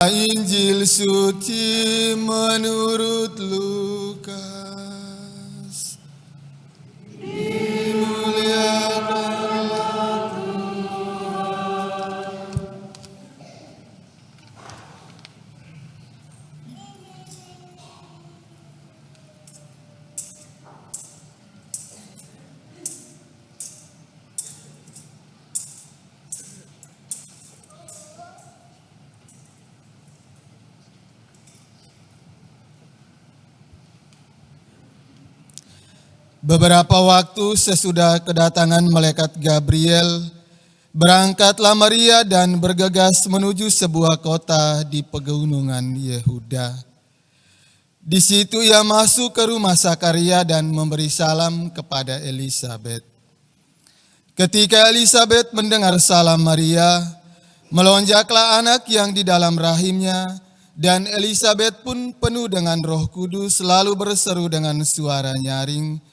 Injil suci menurut Lukas. Dimuliakanlah Tuhan. Beberapa waktu sesudah kedatangan malaikat Gabriel, berangkatlah Maria dan bergegas menuju sebuah kota di pegunungan Yehuda. Di situ ia masuk ke rumah Sakaria dan memberi salam kepada Elisabet. Ketika Elisabet mendengar salam Maria, melonjaklah anak yang di dalam rahimnya, dan Elisabet pun penuh dengan Roh Kudus lalu berseru dengan suara nyaring,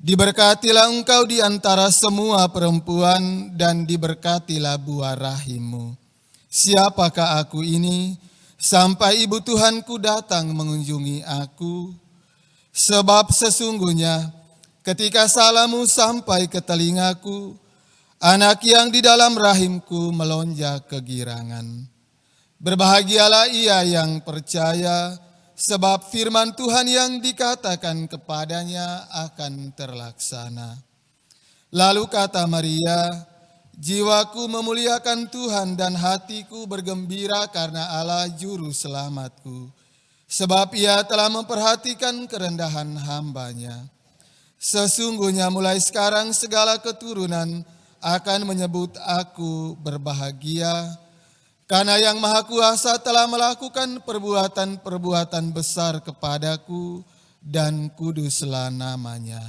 "Diberkatilah engkau di antara semua perempuan dan diberkatilah buah rahimmu. Siapakah aku ini sampai ibu Tuhanku datang mengunjungi aku? Sebab sesungguhnya ketika salammu sampai ke telingaku, anak yang di dalam rahimku melonjak kegirangan. Berbahagialah ia yang percaya, sebab firman Tuhan yang dikatakan kepadanya akan terlaksana." Lalu kata Maria, "Jiwaku memuliakan Tuhan dan hatiku bergembira karena Allah juru selamatku. Sebab ia telah memperhatikan kerendahan hamba-Nya. Sesungguhnya mulai sekarang segala keturunan akan menyebut aku berbahagia, karena Yang Maha Kuasa telah melakukan perbuatan-perbuatan besar kepadaku dan kuduslah namanya.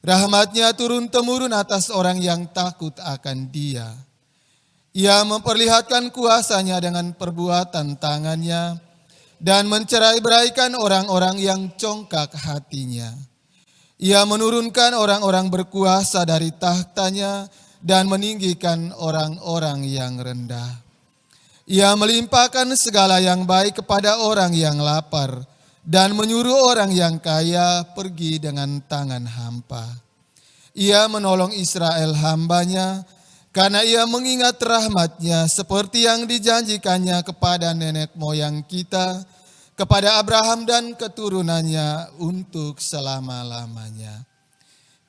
Rahmat-Nya turun-temurun atas orang yang takut akan Dia. Ia memperlihatkan kuasa-Nya dengan perbuatan tangan-Nya dan mencerai-beraikan orang-orang yang congkak hatinya. Ia menurunkan orang-orang berkuasa dari takhta-Nya dan meninggikan orang-orang yang rendah. Ia melimpahkan segala yang baik kepada orang yang lapar dan menyuruh orang yang kaya pergi dengan tangan hampa. Ia menolong Israel hamba-Nya karena ia mengingat rahmat-Nya seperti yang dijanjikannya kepada nenek moyang kita, kepada Abraham dan keturunannya untuk selama-lamanya."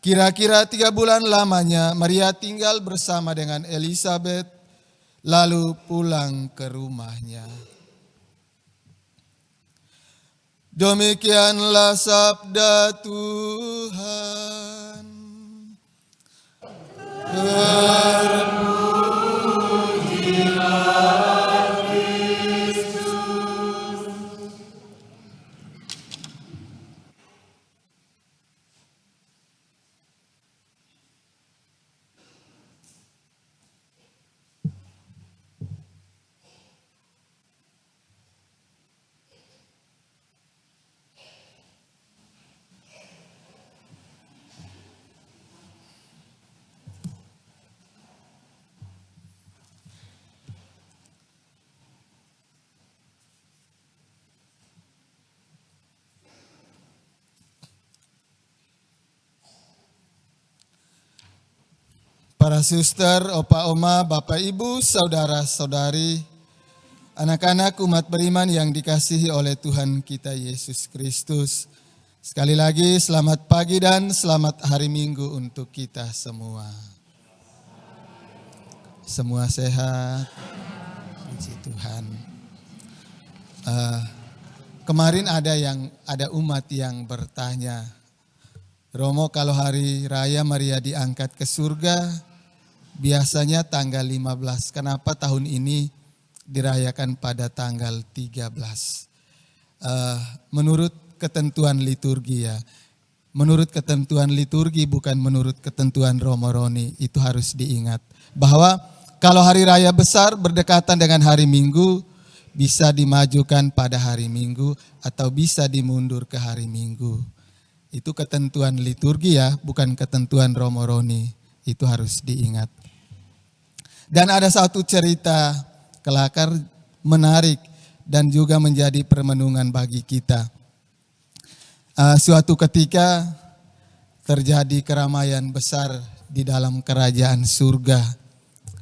Kira-kira 3 bulan lamanya Maria tinggal bersama dengan Elisabet, lalu pulang ke rumahnya. Demikianlah sabda Tuhan. Terpujilah Kristus. Para suster, opa oma, bapak ibu, saudara saudari, anak-anak umat beriman yang dikasihi oleh Tuhan kita Yesus Kristus. Sekali lagi selamat pagi dan selamat hari Minggu untuk kita semua. Semua sehat, puji Tuhan. Kemarin ada umat yang bertanya, "Romo, kalau hari raya Maria diangkat ke surga, biasanya tanggal 15, kenapa tahun ini dirayakan pada tanggal 13? Menurut ketentuan liturgi ya. Menurut ketentuan liturgi, bukan menurut ketentuan Romo Roni. Itu harus diingat. Bahwa kalau hari raya besar berdekatan dengan hari Minggu, bisa dimajukan pada hari Minggu atau bisa dimundur ke hari Minggu. Itu ketentuan liturgi ya, bukan ketentuan Romo Roni. Itu harus diingat. Dan ada satu cerita kelakar menarik, dan juga menjadi permenungan bagi kita. Suatu ketika terjadi keramaian besar di dalam kerajaan surga.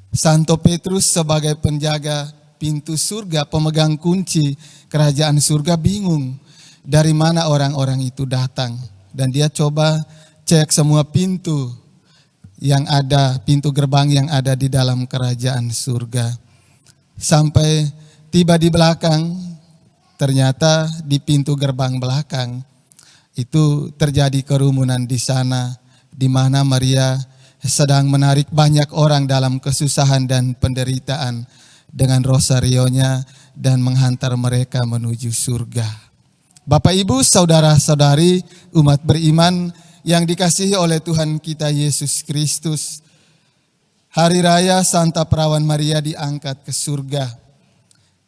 Santo Petrus sebagai penjaga pintu surga, pemegang kunci kerajaan surga, bingung dari mana orang-orang itu datang. Dan dia coba cek semua pintu yang ada, pintu gerbang yang ada di dalam kerajaan surga. Sampai tiba di belakang, ternyata di pintu gerbang belakang itu terjadi kerumunan di sana, di mana Maria sedang menarik banyak orang dalam kesusahan dan penderitaan dengan rosarionya dan menghantar mereka menuju surga. Bapak, Ibu, saudara-saudari, umat beriman yang dikasihi oleh Tuhan kita Yesus Kristus, Hari Raya Santa Perawan Maria diangkat ke surga.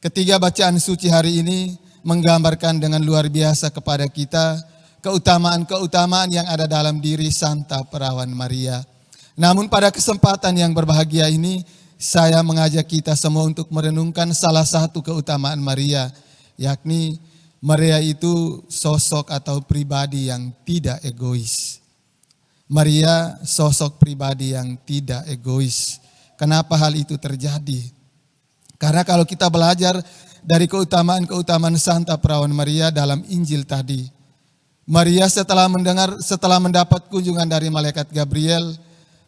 Ketiga bacaan suci hari ini menggambarkan dengan luar biasa kepada kita keutamaan-keutamaan yang ada dalam diri Santa Perawan Maria. Namun pada kesempatan yang berbahagia ini, saya mengajak kita semua untuk merenungkan salah satu keutamaan Maria, yakni Maria itu sosok atau pribadi yang tidak egois. Maria sosok pribadi yang tidak egois. Kenapa hal itu terjadi? Karena kalau kita belajar dari keutamaan-keutamaan Santa Perawan Maria dalam Injil tadi, Maria setelah mendapat kunjungan dari malaikat Gabriel,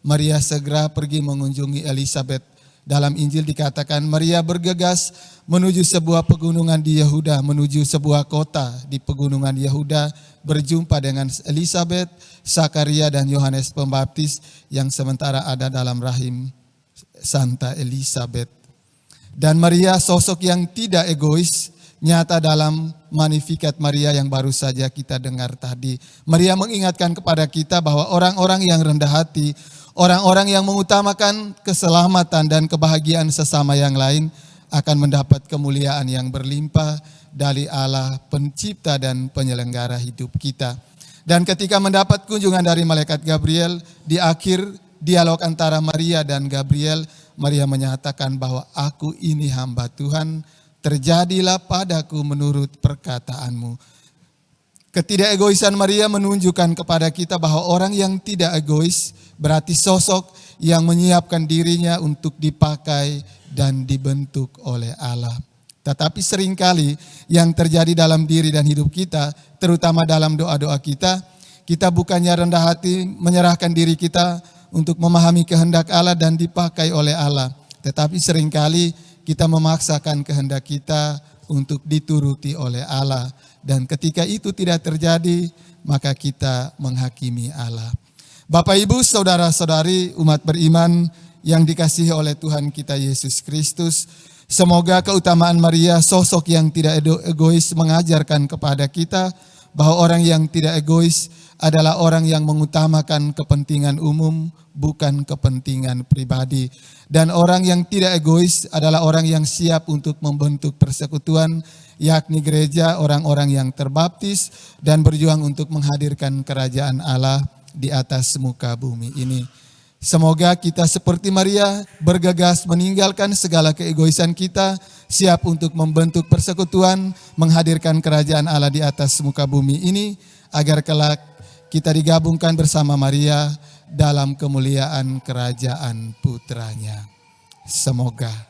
Maria segera pergi mengunjungi Elisabet. Dalam Injil dikatakan Maria bergegas menuju sebuah pegunungan di Yehuda, menuju sebuah kota di pegunungan Yehuda, berjumpa dengan Elisabet, Sakaria, dan Yohanes Pembaptis yang sementara ada dalam rahim Santa Elisabet. Dan Maria sosok yang tidak egois, nyata dalam Magnificat Maria yang baru saja kita dengar tadi. Maria mengingatkan kepada kita bahwa orang-orang yang rendah hati, orang-orang yang mengutamakan keselamatan dan kebahagiaan sesama yang lain akan mendapat kemuliaan yang berlimpah dari Allah pencipta dan penyelenggara hidup kita. Dan ketika mendapat kunjungan dari malaikat Gabriel, di akhir dialog antara Maria dan Gabriel, Maria menyatakan bahwa aku ini hamba Tuhan, terjadilah padaku menurut perkataanmu. Ketidakegoisan Maria menunjukkan kepada kita bahwa orang yang tidak egois berarti sosok yang menyiapkan dirinya untuk dipakai dan dibentuk oleh Allah. Tetapi seringkali yang terjadi dalam diri dan hidup kita, terutama dalam doa-doa kita, kita bukannya rendah hati menyerahkan diri kita untuk memahami kehendak Allah dan dipakai oleh Allah. Tetapi seringkali kita memaksakan kehendak kita untuk dituruti oleh Allah. Dan ketika itu tidak terjadi, maka kita menghakimi Allah. Bapak, Ibu, saudara-saudari, umat beriman yang dikasihi oleh Tuhan kita Yesus Kristus, semoga keutamaan Maria, sosok yang tidak egois, mengajarkan kepada kita bahwa orang yang tidak egois adalah orang yang mengutamakan kepentingan umum, bukan kepentingan pribadi. Dan orang yang tidak egois adalah orang yang siap untuk membentuk persekutuan, yakni gereja, orang-orang yang terbaptis dan berjuang untuk menghadirkan kerajaan Allah di atas muka bumi ini. Semoga kita seperti Maria bergegas meninggalkan segala keegoisan kita, siap untuk membentuk persekutuan, menghadirkan kerajaan Allah di atas muka bumi ini, agar kelak kita digabungkan bersama Maria dalam kemuliaan kerajaan putranya. Semoga.